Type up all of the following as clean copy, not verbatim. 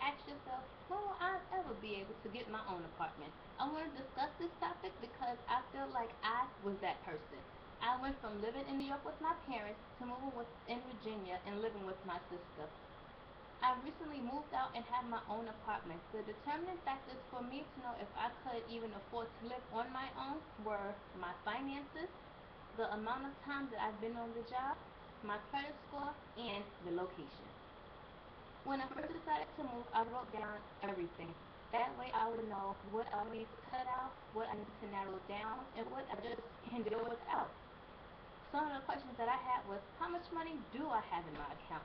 ask yourself, when will I ever be able to get my own apartment? I want to discuss this topic because I feel like I was that person. I went from living in New York with my parents to moving in Virginia and living with my sister. I recently moved out and have my own apartment. The determining factors for me to know if I could even afford to live on my own were my finances, the amount of time that I've been on the job, my credit score, and the location. When I first decided to move, I wrote down everything. That way I would know what I need to cut out, what I need to narrow down, and what I just can deal without. Some of the questions that I had was, how much money do I have in my account?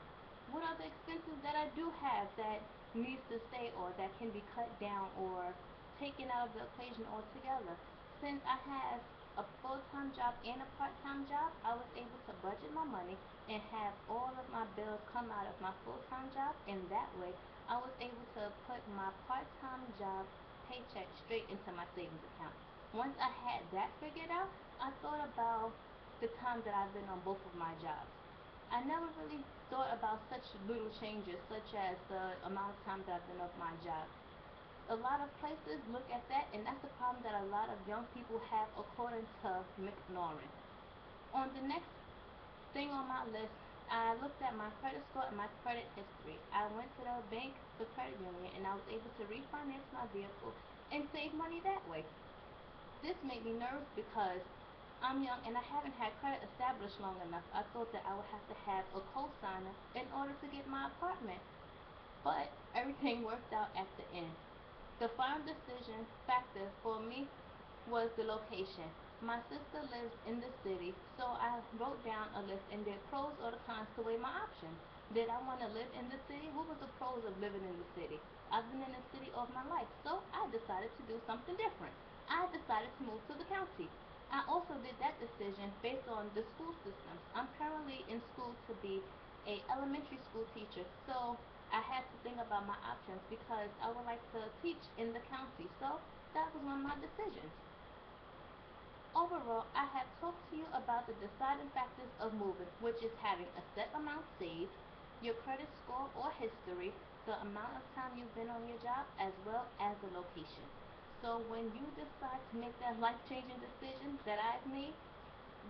What are the expenses that I do have that needs to stay or that can be cut down or taken out of the equation altogether? Since I have a full-time job and a part-time job, I was able to budget my money and have all of my bills come out of my full-time job, and that way I was able to put my part-time job paycheck straight into my savings account. Once I had that figured out, I thought about the time that I've been on both of my jobs. I never really thought about such little changes, such as the amount of time that I've been off my job. A lot of places look at that, and that's the problem that a lot of young people have, according to McNaurin. On the next thing on my list, I looked at my credit score and my credit history. I went to the bank, the credit union, and I was able to refinance my vehicle and save money that way. This made me nervous because I'm young and I haven't had credit established long enough. I thought that I would have to have a co-signer in order to get my apartment, but everything worked out at the end. The final decision factor for me was the location. My sister lives in the city, so I wrote down a list and did pros or the cons to weigh my options. Did I want to live in the city? What was the pros of living in the city? I've been in the city all my life, so I decided to do something different. I decided to move to the county. I also did that decision based on the school systems. I'm currently in school to be a elementary school teacher, so I had to think about my options because I would like to teach in the county. So that was one of my decisions. Overall, I have talked to you about the deciding factors of moving, which is having a set amount saved, your credit score or history, the amount of time you've been on your job, as well as the location. So when you decide to make that life-changing decision that I've made,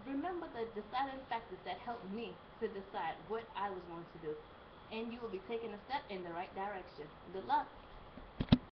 remember the deciding factors that helped me to decide what I was going to do. And you will be taking a step in the right direction. Good luck.